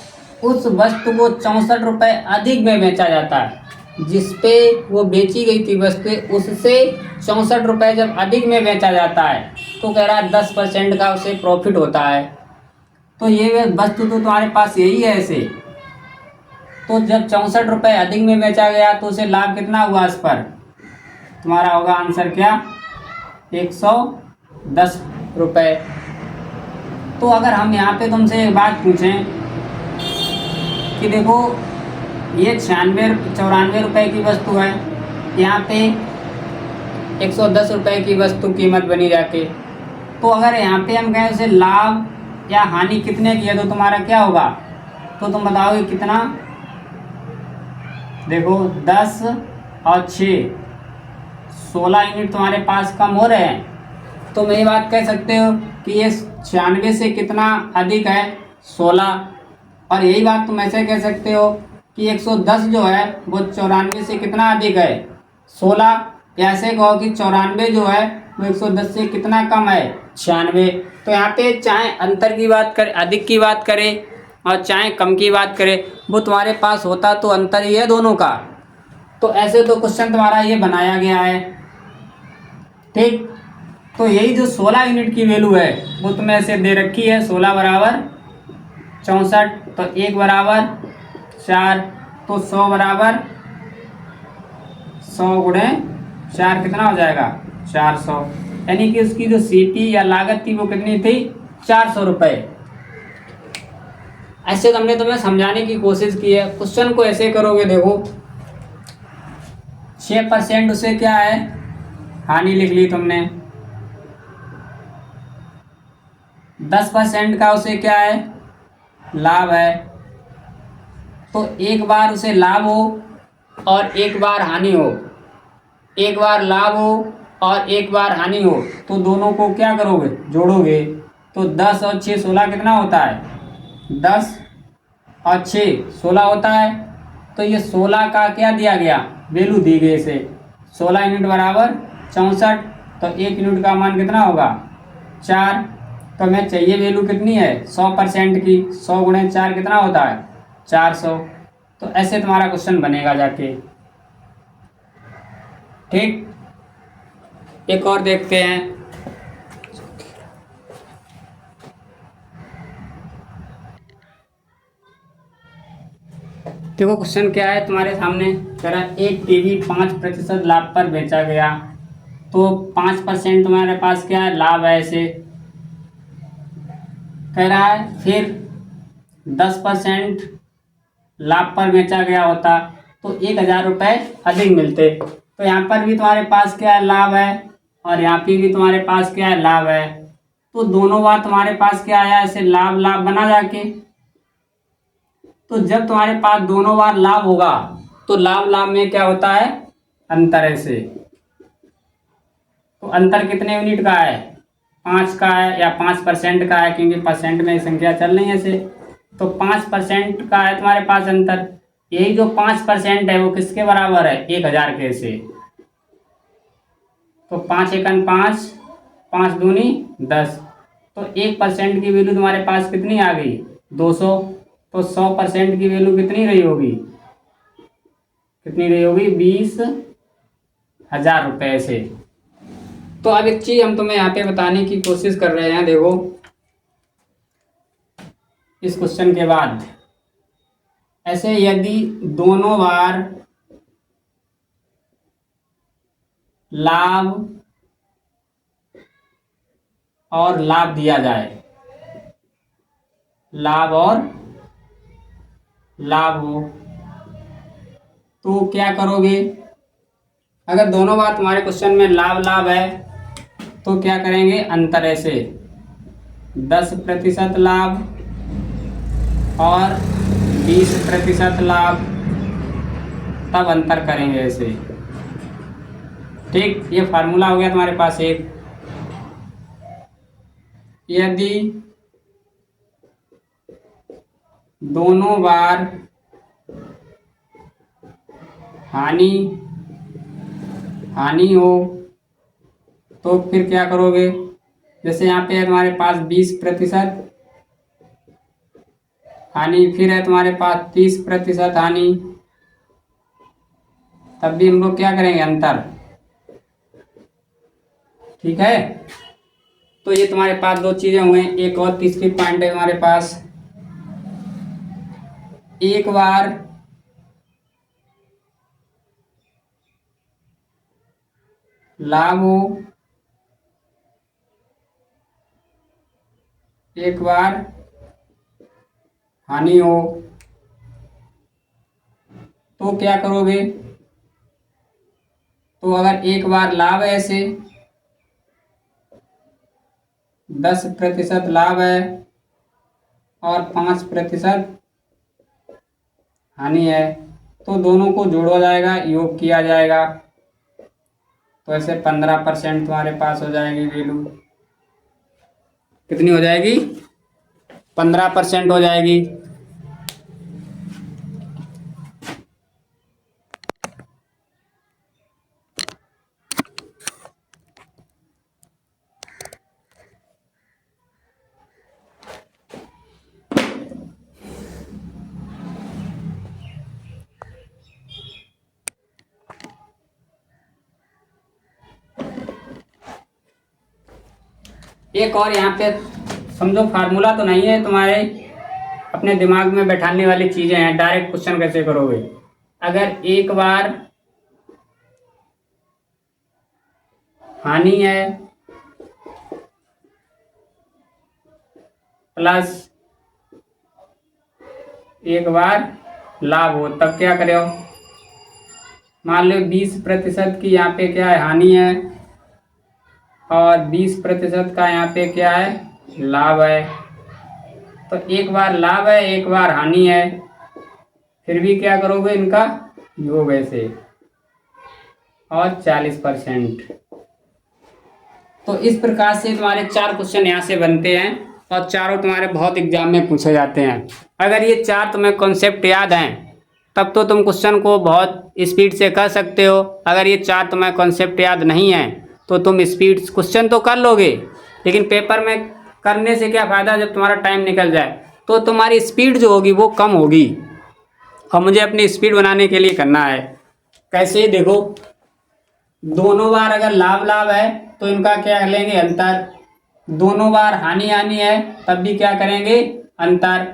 उस वस्तु को 64 रुपये अधिक में बेचा जाता है। जिसपे वो बेची गई थी वस्तु उससे 64 रुपये जब अधिक में बेचा जाता है तो कह रहा है 10% का उसे प्रॉफिट होता है। तो ये वस्तु तो तुम्हारे पास यही है ऐसे। तो जब 64 रुपये अधिक में बेचा गया तो उसे लाभ कितना हुआ? इस पर तुम्हारा होगा आंसर क्या? 110 रुपये। तो अगर हम यहाँ पे तुमसे एक बात पूछें कि देखो ये 94 रुपये की वस्तु है, यहाँ पे 110 रुपये की वस्तु कीमत बनी जाके, तो अगर यहाँ पे हम कहें उसे लाभ या हानि कितने की है तो तुम्हारा क्या होगा? तो तुम बताओगे कितना? देखो 10 और 6 16 यूनिट तुम्हारे पास कम हो रहे हैं। तो मैं ये बात कह सकते हो कि ये 96 से कितना अधिक है? 16। और यही बात तुम ऐसे कह सकते हो कि 110 जो है वो 94 से कितना अधिक है? 16। या ऐसे कहो कि 94 जो है वो 110 से कितना कम है? 96। तो यहाँ पे चाहे अंतर की बात करें, अधिक की बात करें और चाहे कम की बात करें, वो तुम्हारे पास होता तो अंतर ही है दोनों का। तो ऐसे तो क्वेश्चन तुम्हारा ये बनाया गया है। ठीक, तो यही जो 16 यूनिट की वैल्यू है वो तुम्हें ऐसे दे रखी है। 16 बराबर 64, तो 1 बराबर 4, तो 100 बराबर 100 गुणे 4 कितना हो जाएगा? 400। यानी कि उसकी जो सीपी या लागत थी वो कितनी थी? 400 रुपये। ऐसे तो हमने तुम्हें समझाने की कोशिश की है। क्वेश्चन को ऐसे करोगे, देखो 6% उसे क्या है? हानि लिख ली तुमने। 10% का उसे क्या है? लाभ है। तो एक बार उसे लाभ हो और एक बार हानि हो, एक बार लाभ हो और एक बार हानि हो, तो दोनों को क्या करोगे, जोड़ोगे। तो 10 और 6 16 कितना होता है, 10 और 6 16 होता है। तो ये 16 का क्या दिया गया, वैल्यू दी गई इसे, 16 यूनिट बराबर 64। तो 1 यूनिट का मान कितना होगा, 4। तो हमें चाहिए वैल्यू कितनी है, 100% की। 100 गुणे 4 कितना होता है, 400। तो ऐसे तुम्हारा क्वेश्चन बनेगा जाके। ठीक, एक और देखते हैं। देखो क्वेश्चन क्या है तुम्हारे सामने, कह रहा है एक टीवी 5% लाभ पर बेचा गया। तो 5% तुम्हारे पास क्या है, लाभ है ऐसे कह रहा है। फिर 10% लाभ पर बेचा गया होता तो 1,000 रुपये अधिक मिलते। तो यहाँ पर भी तुम्हारे पास क्या है, लाभ है, और यहाँ पे भी तुम्हारे पास क्या है, लाभ है। तो दोनों बार तुम्हारे पास क्या आया, ऐसे लाभ लाभ बना जाके। तो जब तुम्हारे पास दोनों बार लाभ होगा तो लाभ लाभ में क्या होता है, अंतर ऐसे। तो अंतर कितने यूनिट का है, 5 का है या 5% का है, क्योंकि परसेंट में संख्या चल रही है ऐसे। तो 5% का है तुम्हारे पास अंतर। यही जो 5% है वो किसके बराबर है, 1,000 के से। तो 5 एकन 5, 5 दूनी 10। तो 1% की वैल्यू तुम्हारे पास कितनी आ गई, 200। तो 100% की वैल्यू कितनी रही होगी, कितनी रही होगी, 20,000 रुपये से। तो अब एक चीज हम तुम्हें यहाँ पे बताने की कोशिश कर रहे हैं। देखो इस क्वेश्चन के बाद, ऐसे यदि दोनों बार लाभ और लाभ दिया जाए, लाभ और लाभ हो, तो क्या करोगे। अगर दोनों बार तुम्हारे क्वेश्चन में लाभ लाभ है तो क्या करेंगे, अंतर ऐसे 10% लाभ और 20% लाभ, तब अंतर करेंगे ऐसे। ठीक, ये फार्मूला हो गया तुम्हारे पास एक। यदि दोनों बार हानि हानि हो तो फिर क्या करोगे। जैसे यहाँ पे है तुम्हारे पास 20% हानि, फिर है तुम्हारे पास 30% हानि, तब भी हम लोग क्या करेंगे, अंतर। ठीक है, तो ये तुम्हारे पास दो चीजें हुए। एक और तीसरी पॉइंट है तुम्हारे पास, एक बार लाभ हो, एक बार हानि हो, तो क्या करोगे। तो अगर एक बार लाभ है ऐसे 10% लाभ है और 5% हानि है, तो दोनों को जोड़ा जाएगा, योग किया जाएगा। तो ऐसे 15% तुम्हारे पास हो जाएगी वैल्यू। कितनी हो जाएगी, 15% हो जाएगी। एक और यहाँ पे समझो, फार्मूला तो नहीं है तुम्हारे, अपने दिमाग में बैठाने वाली चीजें हैं। डायरेक्ट क्वेश्चन कैसे करोगे। अगर एक बार हानि है प्लस एक बार लाभ हो, तब क्या करो। मान लो 20% की यहाँ पे क्या है, हानि है, और 20% का यहाँ पे क्या है, लाभ है। तो एक बार लाभ है, एक बार हानि है, फिर भी क्या करोगे, इनका योग ऐसे, और 40%। तो इस प्रकार से तुम्हारे 4 क्वेश्चन यहाँ से बनते हैं और चारों तुम्हारे बहुत एग्जाम में पूछे जाते हैं। अगर ये 4 तुम्हें कॉन्सेप्ट याद हैं तब तो तुम क्वेश्चन को बहुत स्पीड से कर सकते हो। अगर ये 4 तुम्हें कॉन्सेप्ट याद नहीं हैं तो तुम स्पीड क्वेश्चन तो कर लोगे, लेकिन पेपर में करने से क्या फ़ायदा जब तुम्हारा टाइम निकल जाए, तो तुम्हारी स्पीड जो होगी वो कम होगी। और मुझे अपनी स्पीड बनाने के लिए करना है। कैसे, देखो, दोनों बार अगर लाभ लाभ है तो इनका क्या लेंगे, अंतर। दोनों बार हानि हानि है तब भी क्या करेंगे, अंतर।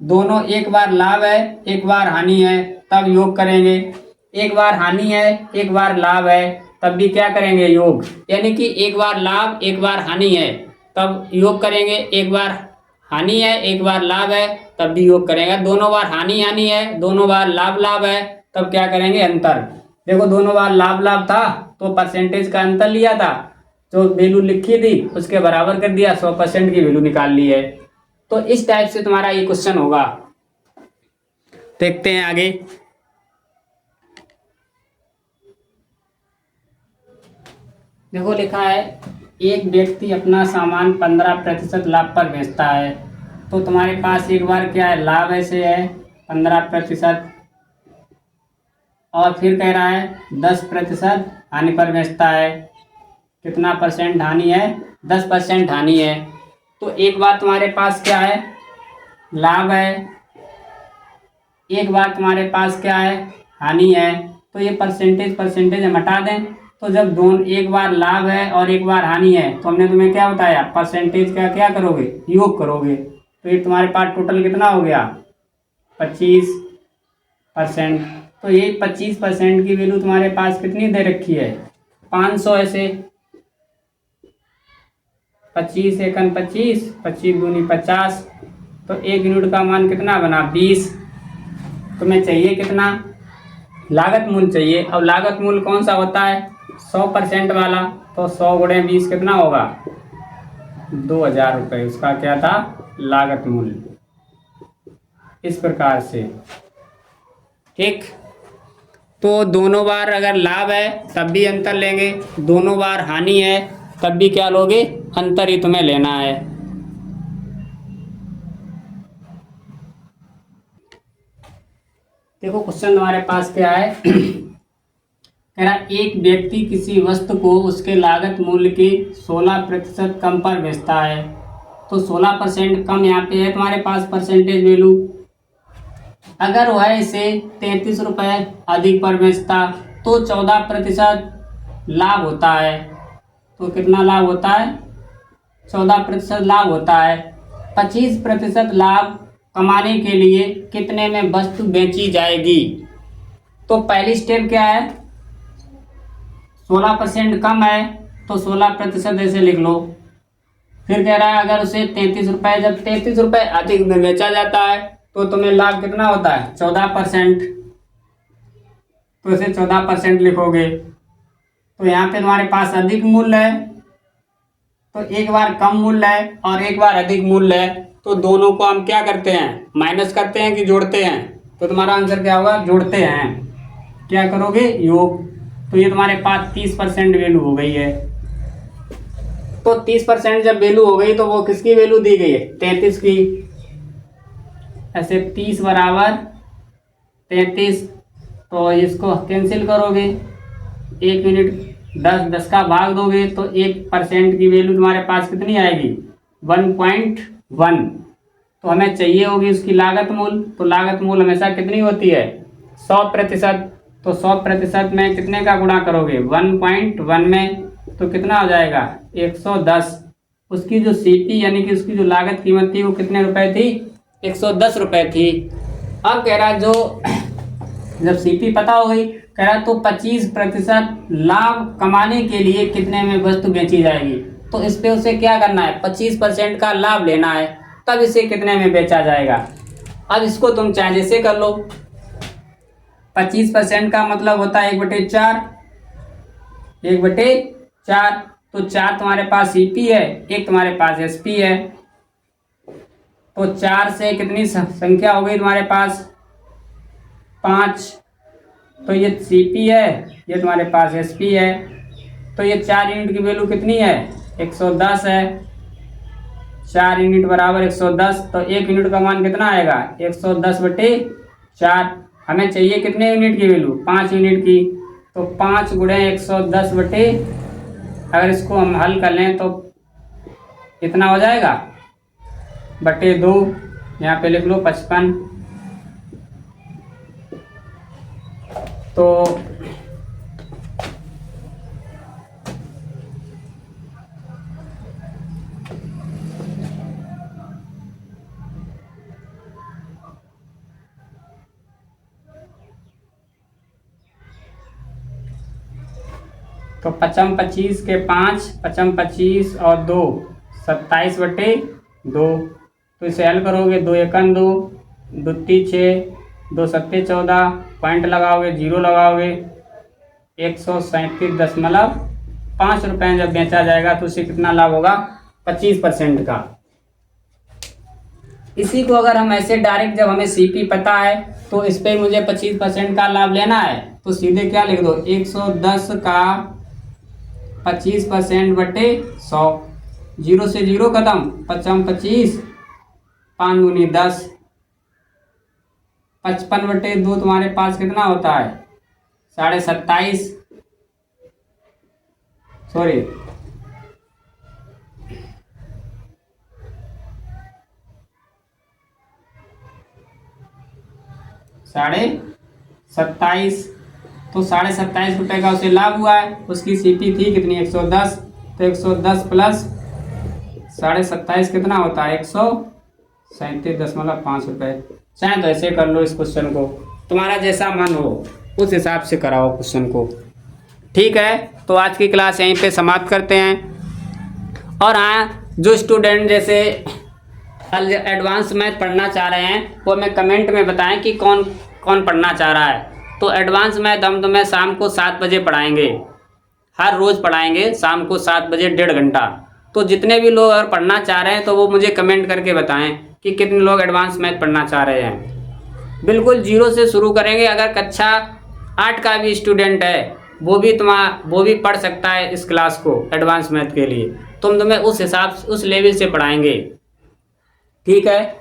दोनों एक बार लाभ है एक बार हानि है तब योग करेंगे। एक बार हानि है एक बार लाभ है तब भी क्या करेंगे, योग। यानी कि एक बार लाभ एक बार हानि है तब योग करेंगे, एक बार हानि है एक बार लाभ है तब भी योग करेंगे। दोनों बार हानि हानि है दोनों बार लाभ लाभ है तब क्या करेंगे, अंतर। देखो, दोनों बार लाभ लाभ था तो परसेंटेज का अंतर लिया था, जो वैल्यू लिखी थी उसके बराबर कर दिया, 100% की वैल्यू निकाल ली है। तो इस टाइप से तुम्हारा ये क्वेश्चन होगा। देखते हैं आगे। देखो, लिखा है एक व्यक्ति अपना सामान 15% लाभ पर बेचता है। तो तुम्हारे पास एक बार क्या है, लाभ ऐसे है 15%, और फिर कह रहा है 10% हानि पर बेचता है। कितना परसेंट हानि है, 10% हानि है। तो एक बार तुम्हारे पास क्या है, लाभ है, एक बार तुम्हारे पास क्या है, हानि है। तो ये परसेंटेज हम हटा दें, तो जब दोनों एक बार लाभ है और एक बार हानि है तो हमने तुम्हें क्या बताया, परसेंटेज का क्या करोगे, योग करोगे। तो ये तुम्हारे पास टोटल कितना हो गया, 25%। तो ये 25% की वैल्यू तुम्हारे पास कितनी दे रखी है, 500। ऐसे 25 एकन 25, 25 दूनी 50, तो 1 यूनिट का मान कितना बना, 20। तुम्हें चाहिए कितना, लागत मूल्य चाहिए। अब लागत मूल्य कौन सा होता है, 100% वाला। तो 100 गुणे 20 कितना होगा, 2000 रुपये। उसका क्या था, लागत मूल्य। इस प्रकार से, ठीक। तो दोनों बार अगर लाभ है तब भी अंतर लेंगे, दोनों बार हानि है तब भी क्या लोगे, अंतर ही तुम्हें लेना है। देखो, क्वेश्चन तुम्हारे पास क्या है कह रहा एक व्यक्ति किसी वस्तु को उसके लागत मूल्य के 16% कम पर बेचता है। तो 16% कम यहाँ पे है तुम्हारे पास परसेंटेज वैल्यू। अगर वह इसे 33 रुपये अधिक पर बेचता तो 14% लाभ होता है। तो कितना लाभ होता है, 14% लाभ होता है। 25% लाभ कमाने के लिए कितने में वस्तु बेची जाएगी। तो पहली स्टेप क्या है, 16% कम है तो 16% ऐसे लिख लो। फिर कह रहा है अगर उसे 33 रुपये, जब 33 रुपये अधिक में बेचा जाता है तो तुम्हें लाभ कितना होता है, 14%। तो इसे 14% लिखोगे। तो यहाँ पे तुम्हारे पास अधिक मूल्य है, तो एक बार कम मूल्य है और एक बार अधिक मूल्य है, तो दोनों को हम क्या करते हैं, माइनस करते हैं कि जोड़ते हैं। तो तुम्हारा आंसर क्या होगा, जोड़ते हैं। क्या करोगे, योग। तो ये तुम्हारे पास 30% वैल्यू हो गई है। तो 30% जब वैल्यू हो गई तो वो किसकी वैल्यू दी गई है, 33 की। ऐसे 30 बराबर 33, तो इसको कैंसिल करोगे, 1 यूनिट 10 का भाग दोगे तो 1% की वैल्यू तुम्हारे पास कितनी आएगी, 1.1। तो हमें चाहिए होगी उसकी लागत मूल्य। तो लागत मूल्य हमेशा कितनी होती है, 100%। तो 100% में कितने का गुणा करोगे, 1.1 में, तो कितना हो जाएगा, 110। उसकी जो सीपी यानी कि उसकी जो लागत कीमत थी वो कितने रुपए थी, 110 रुपये थी। अब कह रहा जो जब सीपी पता हो गई, कह रहा तो 25% लाभ कमाने के लिए कितने में वस्तु बेची जाएगी। तो इस पे उसे क्या करना है, 25% का लाभ लेना है, तब इसे कितने में बेचा जाएगा। अब इसको तुम चाहे जैसे कर लो। 25% का मतलब होता है 1/4, 1/4। तो 4 तुम्हारे पास सीपी है, 1 तुम्हारे पास एसपी है। तो 4 से कितनी संख्या हो गई तुम्हारे पास, 5, तो ये CP है, ये तुम्हारे पास SP है। तो ये 4 यूनिट की वैल्यू कितनी है? 110 है। 4 यूनिट बराबर 110, तो 1 यूनिट का मान कितना आएगा? 110/4। हमें चाहिए कितने यूनिट की वैल्यू? 5 यूनिट की। तो 5 × 110 अगर इसको हम हल कर लें तो कितना हो जाएगा? /2। यहाँ पे लिख लो 55। तो तो 55 25 के 5, 55 25 और 2, 27/2। तो इसे हल करोगे, 2 एकम 2, 2 3 6, 2 7 14, पॉइंट लगाओगे, 0 लगाओगे, 137.5 रुपये जब बेचा जाएगा तो उसे कितना लाभ होगा? 25% का। इसी को अगर हम ऐसे डायरेक्ट, जब हमें CP पता है तो इस पर मुझे 25% का लाभ लेना है, तो सीधे क्या लिख दो? 110 का 25%/100। 0 से 0 खत्म, 55 25, 5 दूनी 10, 55/2 तुम्हारे पास कितना होता है? 27.5, सॉरी 27.5। तो 27.5 रुपये का उसे लाभ हुआ है। उसकी CP थी कितनी? 110। तो 110 प्लस 27.5 कितना होता है? 137.5 रुपये। चाहे तो ऐसे कर लो इस क्वेश्चन को, तुम्हारा जैसा मन हो उस हिसाब से कराओ क्वेश्चन को। ठीक है, तो आज की क्लास यहीं पे समाप्त करते हैं। और हाँ, जो स्टूडेंट जैसे एडवांस मैथ पढ़ना चाह रहे हैं वो हमें कमेंट में बताएं कि कौन कौन पढ़ना चाह रहा है। तो एडवांस मैथ हम तुम्हें शाम को 7 बजे पढ़ाएंगे, हर रोज़ पढ़ाएंगे शाम को 7 बजे 1.5 घंटा। तो जितने भी लोग अगर पढ़ना चाह रहे हैं तो वो मुझे कमेंट करके बताएं कि कितने लोग एडवांस मैथ पढ़ना चाह रहे हैं। बिल्कुल 0 से शुरू करेंगे। अगर कक्षा 8 का भी स्टूडेंट है वो भी पढ़ सकता है इस क्लास को एडवांस मैथ के लिए। तो हम तुम्हें उस हिसाब से, उस लेवल से पढ़ाएंगे। ठीक है।